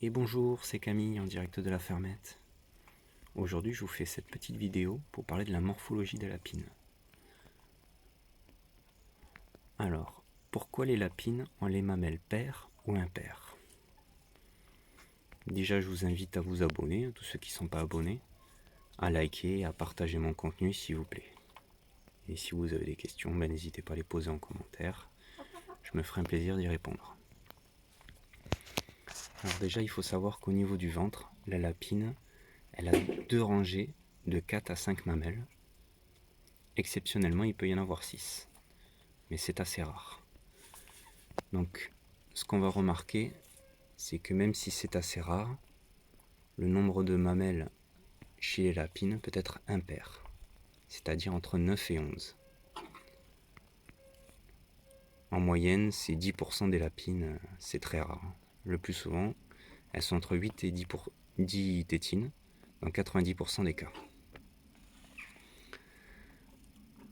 Et bonjour, c'est Camille en direct de la fermette. Aujourd'hui, je vous fais cette petite vidéo pour parler de la morphologie des lapines. Alors, pourquoi les lapines ont les mamelles paires ou impaires? Déjà, je vous invite à vous abonner, tous ceux qui ne sont pas abonnés, à liker et à partager mon contenu s'il vous plaît. Et si vous avez des questions, n'hésitez pas à les poser en commentaire. Je me ferai un plaisir d'y répondre. Alors déjà, il faut savoir qu'au niveau du ventre, la lapine, elle a deux rangées de 4 à 5 mamelles. Exceptionnellement, il peut y en avoir 6, mais c'est assez rare. Donc, ce qu'on va remarquer, c'est que même si c'est assez rare, le nombre de mamelles chez les lapines peut être impair, c'est-à-dire entre 9 et 11. En moyenne, c'est 10% des lapines, c'est très rare. Le plus souvent, elles sont entre 8 et 10 tétines, dans 90% des cas.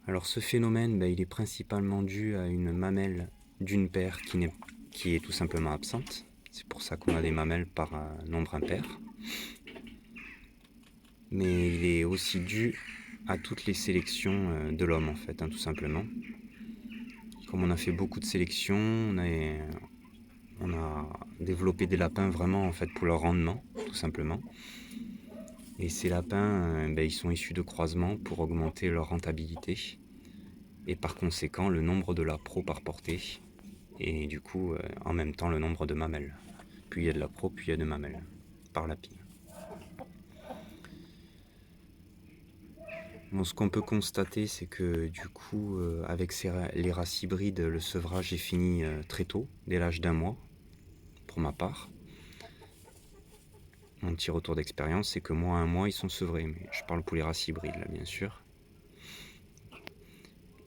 Alors ce phénomène, il est principalement dû à une mamelle d'une paire qui est tout simplement absente. C'est pour ça qu'on a des mamelles par nombre impair. Mais il est aussi dû à toutes les sélections de l'homme en fait, tout simplement. Comme on a fait beaucoup de sélections, on a développé des lapins vraiment en fait pour leur rendement, tout simplement. Et ces lapins, ils sont issus de croisements pour augmenter leur rentabilité et par conséquent le nombre de lapros par portée et du coup en même temps le nombre de mamelles. Plus il y a de lapros, plus il y a de mamelles par lapine. Bon, ce qu'on peut constater, c'est que du coup, avec les races hybrides, le sevrage est fini très tôt, dès l'âge d'un mois, pour ma part. Mon petit retour d'expérience, c'est que moi, à un mois, ils sont sevrés, mais je parle pour les races hybrides, là, bien sûr.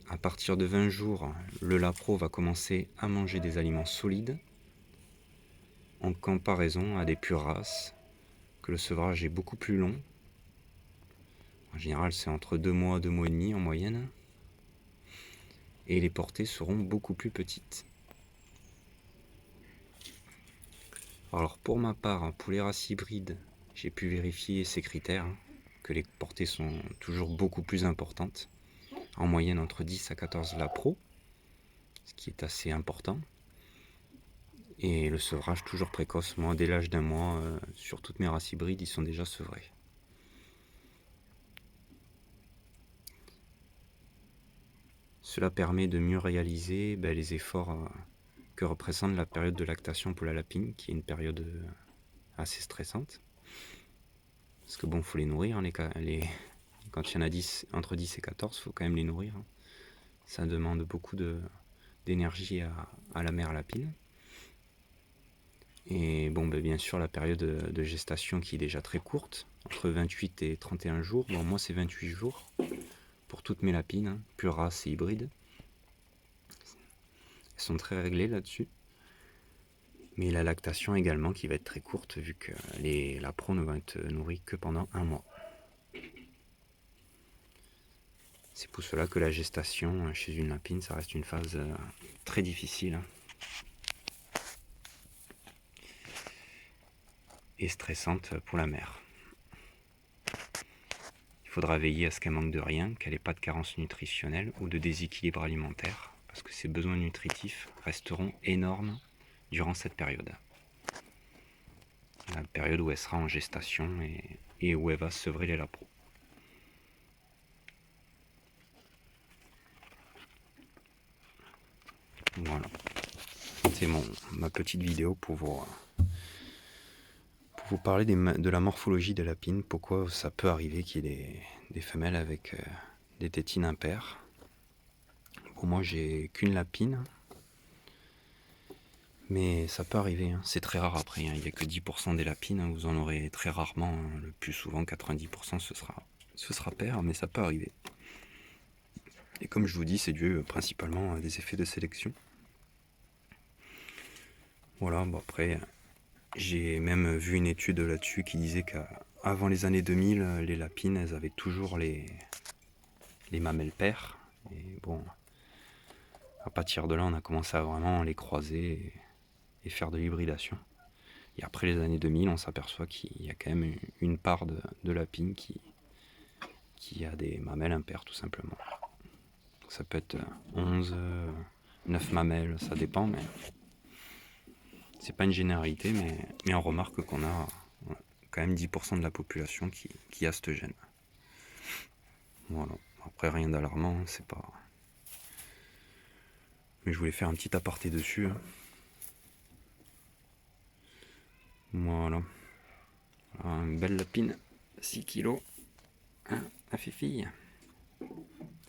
À partir de 20 jours, le lapro va commencer à manger des aliments solides, en comparaison à des pures races, que le sevrage est beaucoup plus long. En général, c'est entre 2 mois, 2 mois et demi en moyenne. Et les portées seront beaucoup plus petites. Alors pour ma part, pour les races hybrides, j'ai pu vérifier ces critères, que les portées sont toujours beaucoup plus importantes, en moyenne entre 10 à 14 lapros, ce qui est assez important. Et le sevrage toujours précoce, moi dès l'âge d'un mois, sur toutes mes races hybrides, ils sont déjà sevrés. Cela permet de mieux réaliser les efforts que représente la période de lactation pour la lapine, qui est une période assez stressante. Parce que bon, faut les nourrir, quand il y en a 10, entre 10 et 14, il faut quand même les nourrir. Ça demande beaucoup d'énergie à la mère lapine. Et bon, bien sûr, la période de gestation qui est déjà très courte, entre 28 et 31 jours. Bon, moi, c'est 28 jours pour toutes mes lapines, pure race et hybride. Elles sont très réglées là-dessus. Mais la lactation également qui va être très courte vu que les lapros ne vont être nourris que pendant un mois. C'est pour cela que la gestation chez une lapine, ça reste une phase très difficile et stressante pour la mère. Il faudra veiller à ce qu'elle manque de rien, qu'elle n'ait pas de carence nutritionnelle ou de déséquilibre alimentaire, parce que ses besoins nutritifs resteront énormes durant cette période. La période où elle sera en gestation et où elle va sevrer les lapros. Voilà. C'est ma petite vidéo pour vous parler de la morphologie des lapines, pourquoi ça peut arriver qu'il y ait des femelles avec des tétines impaires. Bon, moi j'ai qu'une lapine, mais ça peut arriver, c'est très rare après, il n'y a que 10% des lapines, vous en aurez très rarement, le plus souvent 90% ce sera pair, mais ça peut arriver. Et comme je vous dis, c'est dû principalement à des effets de sélection. Voilà, bon après, j'ai même vu une étude là-dessus qui disait qu'avant les années 2000, les lapines, elles avaient toujours les mamelles paires. Et bon, à partir de là, on a commencé à vraiment les croiser et faire de l'hybridation. Et après les années 2000, on s'aperçoit qu'il y a quand même une part de lapine qui a des mamelles impaires, tout simplement. Donc ça peut être 11, 9 mamelles, ça dépend, mais c'est pas une généralité, mais on remarque qu'on a quand même 10% de la population qui a ce gène. Voilà. Après, rien d'alarmant, c'est pas... Mais je voulais faire un petit aparté dessus. Voilà. Une belle lapine, 6 kilos. La fille.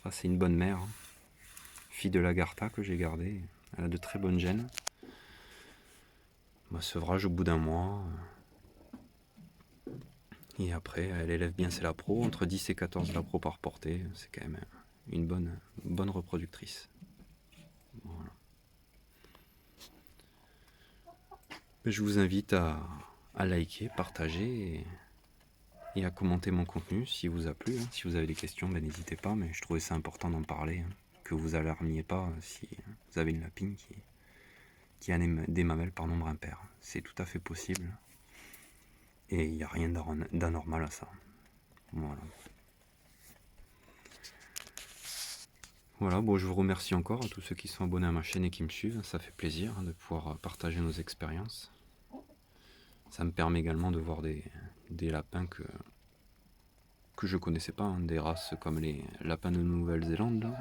Ça, c'est une bonne mère. Fille de l'Agartha que j'ai gardée. Elle a de très bonnes gènes. Sevrage au bout d'un mois. Et après, elle élève bien ses lapros. Entre 10 et 14 lapros par portée. C'est quand même une bonne reproductrice. Voilà. Je vous invite à liker, partager et à commenter mon contenu si vous a plu. Si vous avez des questions, n'hésitez pas, mais je trouvais ça important d'en parler. Que vous alarmiez pas si vous avez une lapine qui a des mamelles par nombre impair. C'est tout à fait possible. Et il n'y a rien d'anormal à ça. Voilà. Voilà, bon, je vous remercie encore à tous ceux qui sont abonnés à ma chaîne et qui me suivent. Ça fait plaisir de pouvoir partager nos expériences. Ça me permet également de voir des lapins que je connaissais pas, des races comme les lapins de Nouvelle-Zélande, là.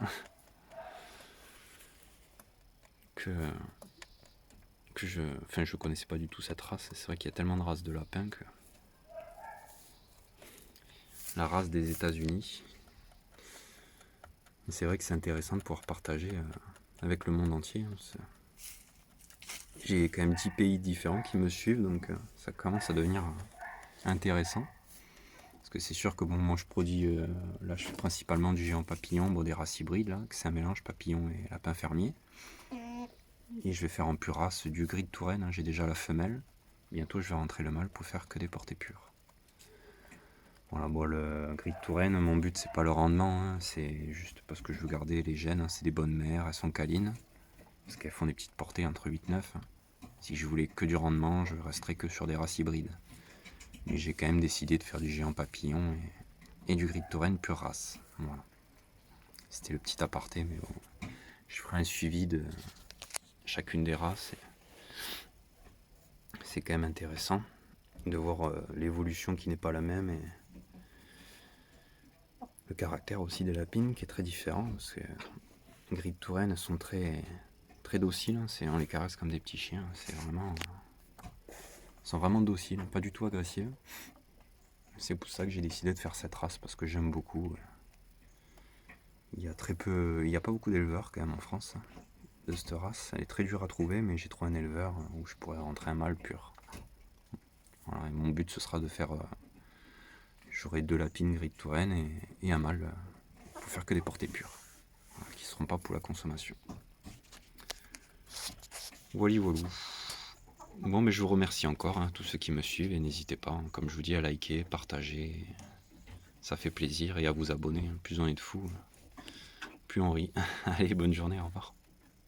Je connaissais pas du tout cette race. C'est vrai qu'il y a tellement de races de lapins que la race des États-Unis. C'est vrai que c'est intéressant de pouvoir partager avec le monde entier. J'ai quand même 10 pays différents qui me suivent, donc ça commence à devenir intéressant. Parce que c'est sûr que bon, moi je produis, là je fais principalement du géant papillon, des races hybrides, là, que c'est un mélange papillon et lapin fermier. Et je vais faire en pure race du gris de Touraine, j'ai déjà la femelle. Bientôt je vais rentrer le mâle pour faire que des portées pures. Voilà, le gris de Touraine, mon but c'est pas le rendement, c'est juste parce que je veux garder les gènes, c'est des bonnes mères, elles sont câlines. Parce qu'elles font des petites portées entre 8-9. Si je voulais que du rendement, je resterais que sur des races hybrides. Mais j'ai quand même décidé de faire du géant papillon et du gris de Touraine pure race. Voilà. C'était le petit aparté, mais bon. Je ferai un suivi de chacune des races. C'est quand même intéressant de voir l'évolution qui n'est pas la même et le caractère aussi des lapines qui est très différent. Parce que les gris de Touraine, elles sont très dociles. On les caresse comme des petits chiens. Ils sont vraiment dociles, pas du tout agressifs. C'est pour ça que j'ai décidé de faire cette race, parce que j'aime beaucoup. Il y a pas beaucoup d'éleveurs quand même en France de cette race. Elle est très dure à trouver, mais j'ai trouvé un éleveur où je pourrais rentrer un mâle pur. Voilà, et mon but ce sera de faire... j'aurai 2 lapines gris de Touraine et un mâle pour faire que des portées pures, voilà, qui ne seront pas pour la consommation. Voilà. Bon, mais je vous remercie encore, tous ceux qui me suivent, et n'hésitez pas, comme je vous dis, à liker, partager. Ça fait plaisir, et à vous abonner. Plus on est de fous, plus on rit. Allez, bonne journée, au revoir.